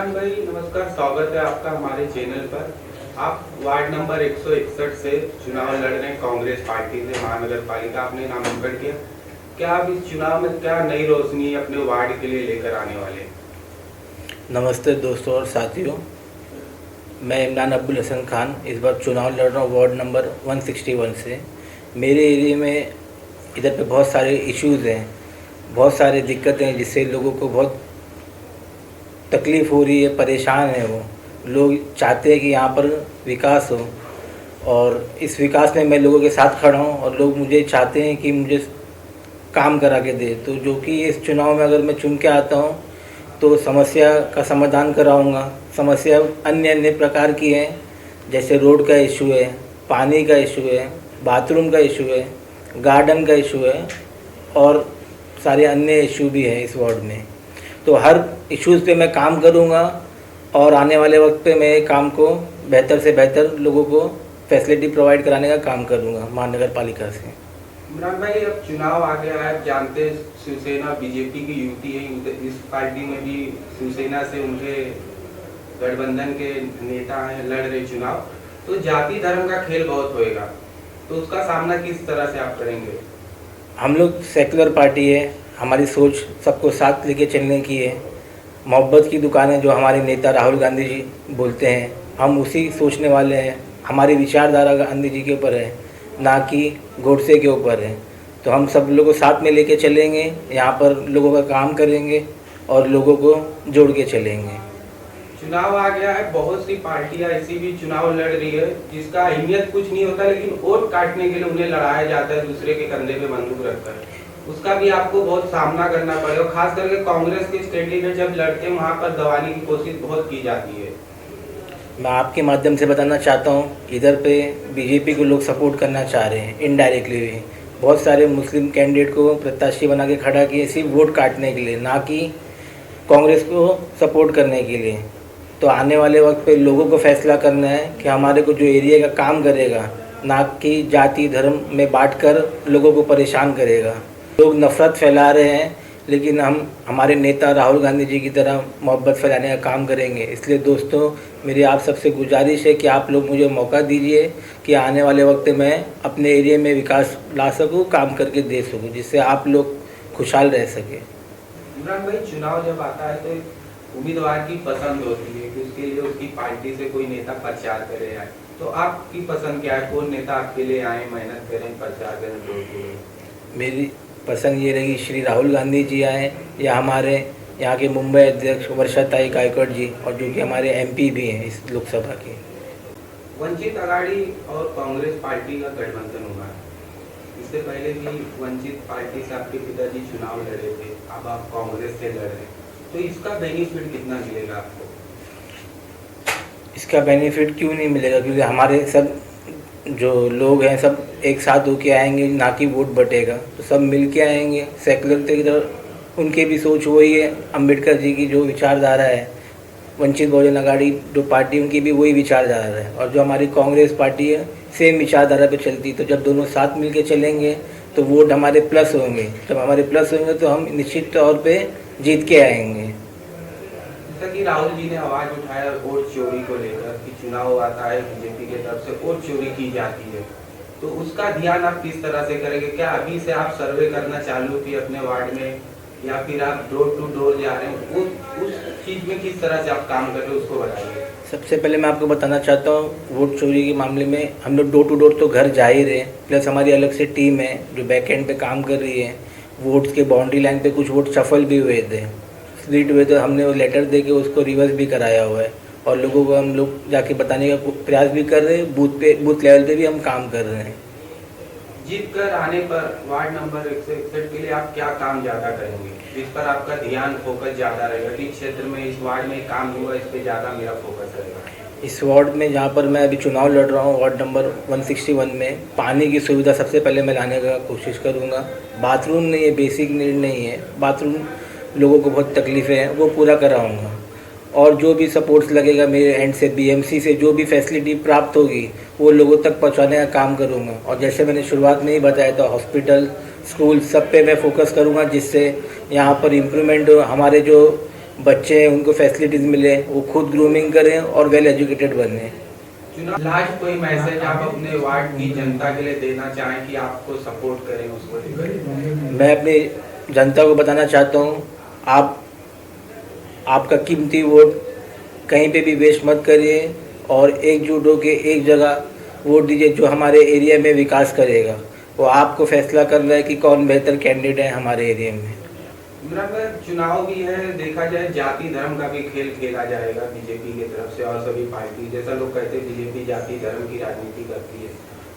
इमरान भाई नमस्कार, स्वागत है आपका हमारे चैनल पर। आप वार्ड नंबर 161 से चुनाव लड़ रहे हैं कांग्रेस पार्टी से, महानगर पालिका आपने नामांकन किया। क्या आप इस चुनाव में क्या नई रोशनी अपने वार्ड के लिए लेकर आने वाले हैं? नमस्ते दोस्तों और साथियों, मैं इमरान अब्दुल हसन खान इस बार चुनाव लड़ रहा हूँ वार्ड नंबर 161 से। मेरे एरिया में इधर पे बहुत सारे इश्यूज़ हैं, बहुत सारी दिक्कतें हैं जिससे लोगों को बहुत तकलीफ़ हो रही है, परेशान है। वो लोग चाहते हैं कि यहाँ पर विकास हो और इस विकास में मैं लोगों के साथ खड़ा हूँ और लोग मुझे चाहते हैं कि मुझे काम करा के दे। तो जो कि इस चुनाव में अगर मैं चुन के आता हूँ तो समस्या का समाधान कराऊंगा। समस्या अन्य प्रकार की हैं, जैसे रोड का इशू है, पानी का इशू है, बाथरूम का इशू है, गार्डन का इशू है और सारे अन्य इशू भी हैं इस वार्ड में। तो हर इश्यूज़ पे मैं काम करूंगा और आने वाले वक्त पे मैं काम को बेहतर से बेहतर लोगों को फैसिलिटी प्रोवाइड कराने का काम करूंगा महानगर पालिका से। इमरान भाई, अब चुनाव आ गया है, आप जानते हैं शिवसेना बीजेपी की युति है। इस पार्टी में भी शिवसेना से उनके गठबंधन के नेता हैं, लड़ रहे चुनाव। तो जाति धर्म का खेल बहुत होएगा, तो उसका सामना किस तरह से आप करेंगे? हम लोग सेकुलर पार्टी है, हमारी सोच सबको साथ लेके चलने की है। मोहब्बत की दुकानें जो हमारे नेता राहुल गांधी जी बोलते हैं, हम उसी सोचने वाले हैं। हमारी विचारधारा गांधी जी के ऊपर है, ना कि गोडसे के ऊपर है। तो हम सब लोगों को साथ में लेके चलेंगे, यहाँ पर लोगों का काम करेंगे और लोगों को जोड़ के चलेंगे। चुनाव आ गया है, बहुत सी पार्टियां ऐसी भी चुनाव लड़ रही है जिसका अहमियत कुछ नहीं होता, लेकिन वोट काटने के लिए उन्हें लड़ाया जाता है दूसरे के कंधे पे बंदूक रखकर। उसका भी आपको बहुत सामना करना पड़ेगा। खास करके कांग्रेस के कैंडिडेट जब लड़ते हैं वहां पर दबाने की कोशिश बहुत की जाती है। मैं आपके माध्यम से बताना चाहता हूँ, इधर पे बीजेपी को लोग सपोर्ट करना चाह रहे हैं इनडायरेक्टली भी। बहुत सारे मुस्लिम कैंडिडेट को प्रत्याशी बना के खड़ा किए सिर्फ वोट काटने के लिए, ना कि कांग्रेस को सपोर्ट करने के लिए। तो आने वाले वक्त पे लोगों को फैसला करना है कि हमारे को जो एरिया का काम करेगा, ना कि जाति धर्म में बांटकर लोगों को परेशान करेगा। लोग नफ़रत फैला रहे हैं, लेकिन हम हमारे नेता राहुल गांधी जी की तरह मोहब्बत फैलाने का काम करेंगे। इसलिए दोस्तों, मेरी आप सबसे गुजारिश है कि आप लोग मुझे मौका दीजिए कि आने वाले वक्त में अपने एरिया में विकास ला सकूं, काम करके दे सकूं, जिससे आप लोग खुशहाल रह सकें। इमरान भाई, चुनाव जब आता है तो उम्मीदवार की पसंद होती है कि उसके लिए उसकी पार्टी से कोई नेता प्रचार करे आए। तो आपकी पसंद क्या है? कौन नेता आपके लिए आए, मेहनत करें, प्रचार करें, लोग? मेरी पसंद ये रही श्री राहुल गांधी जी आए या हमारे यहाँ के मुंबई अध्यक्ष वर्षाताई गायकवाड़ जी, और जो कि हमारे एमपी भी हैं इस लोकसभा के। वंचित अघाड़ी और कांग्रेस पार्टी का गठबंधन हुआ है। इससे पहले भी वंचित पार्टी से आपके पिताजी चुनाव लड़े थे, अब आप कांग्रेस से लड़ रहे हैं। तो इसका बेनिफिट कितना मिलेगा आपको? इसका बेनिफिट क्यों नहीं मिलेगा? क्योंकि हमारे सब जो लोग हैं सब एक साथ होके आएंगे, ना कि वोट बटेगा। तो सब मिल के आएंगे। सेकुलर की तरफ उनके भी सोच वही है, अम्बेडकर जी की जो विचारधारा है, वंचित बहुजन अघाड़ी जो पार्टी उनकी भी वही विचारधारा है, और जो हमारी कांग्रेस पार्टी है सेम विचारधारा पे चलती। तो जब दोनों साथ मिल के चलेंगे तो वोट हमारे प्लस होंगे। जब हमारे प्लस होंगे तो हम निश्चित तौर पर जीत के आएंगे। जैसा कि राहुल जी ने आवाज उठाया वोट चोरी को लेकर कि चुनाव आता है बीजेपी की तरफ से वोट चोरी की जाती है, तो उसका ध्यान आप किस तरह से करेंगे? क्या अभी से आप सर्वे करना चालू किए अपने वार्ड में, या फिर आप डोर टू डोर जा रहे हैं? उस चीज में किस तरह से आप काम कर रहे हैं, उसको बताइए। सबसे पहले मैं आपको बताना चाहता हूँ, वोट चोरी के मामले में हम लोग डोर टू डोर तो घर जा ही रहे हैं, प्लस हमारी अलग से टीम है जो बैक एंड पे काम कर रही है। वोट्स के बाउंड्री लाइन पे कुछ वोट सफल भी हुए थे, स्प्लिट हुए, तो हमने वो लेटर दे के उसको रिवर्स भी कराया हुआ है, और लोगों को हम लोग जाके बताने का प्रयास भी कर रहे हैं। बूथ लेवल पे भी हम काम कर रहे हैं। जीत कर आने पर वार्ड नंबर 161 के लिए आप क्या काम ज्यादा करेंगे, जिस पर आपका ध्यान फोकस ज्यादा रहेगा कि क्षेत्र में इस वार्ड में काम हुआ, इस पे ज्यादा मेरा फोकस रहेगा? इस वार्ड में जहाँ पर मैं अभी चुनाव लड़ रहा हूँ, वार्ड नंबर 161 में पानी की सुविधा सबसे पहले मैं लाने का कोशिश करूँगा। बाथरूम नहीं है, बेसिक नीड नहीं है, बाथरूम लोगों को बहुत तकलीफ़ें हैं, वो पूरा कराऊँगा। और जो भी सपोर्ट्स लगेगा मेरे एंड से, बीएमसी से जो भी फैसिलिटी प्राप्त होगी वो लोगों तक पहुंचाने का काम करूंगा। और जैसे मैंने शुरुआत में ही बताया था, हॉस्पिटल, स्कूल सब पे मैं फोकस करूंगा, जिससे यहाँ पर इम्प्रूवमेंट हो। हमारे जो बच्चे हैं उनको फैसिलिटीज़ मिले, वो खुद ग्रूमिंग करें और वेल एजुकेटेड बने। चुनाव लास्ट कोई मैसेज आप अपने वार्ड की जनता के लिए देना चाहें कि आपको सपोर्ट करें उसको लेकर? मैं अपनी जनता को बताना चाहता हूँ, आपका कीमती वोट कहीं पे भी वेस्ट मत करिए और एकजुट होकर एक जगह वोट दीजिए जो हमारे एरिया में विकास करेगा। वो आपको फैसला करना है कि कौन बेहतर कैंडिडेट है हमारे एरिया में। चुनाव भी है, देखा जाए जाति धर्म का भी खेल खेला जाएगा बीजेपी की तरफ से और सभी पार्टी, जैसा लोग कहते हैं बीजेपी जाति धर्म की राजनीति करती है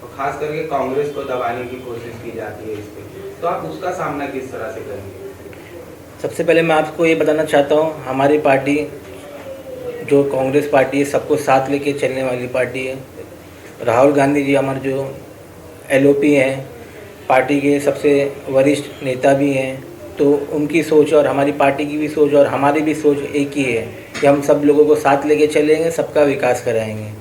और खास करके कांग्रेस को दबाने की कोशिश की जाती है इस पे, तो आप उसका सामना किस तरह से करेंगे? सबसे पहले मैं आपको ये बताना चाहता हूँ, हमारी पार्टी जो कांग्रेस पार्टी है सबको साथ लेके चलने वाली पार्टी है। राहुल गांधी जी हमारे जो LOP हैं, पार्टी के सबसे वरिष्ठ नेता भी हैं, तो उनकी सोच और हमारी पार्टी की भी सोच और हमारी भी सोच एक ही है कि हम सब लोगों को साथ लेके चलेंगे, सबका विकास कराएंगे।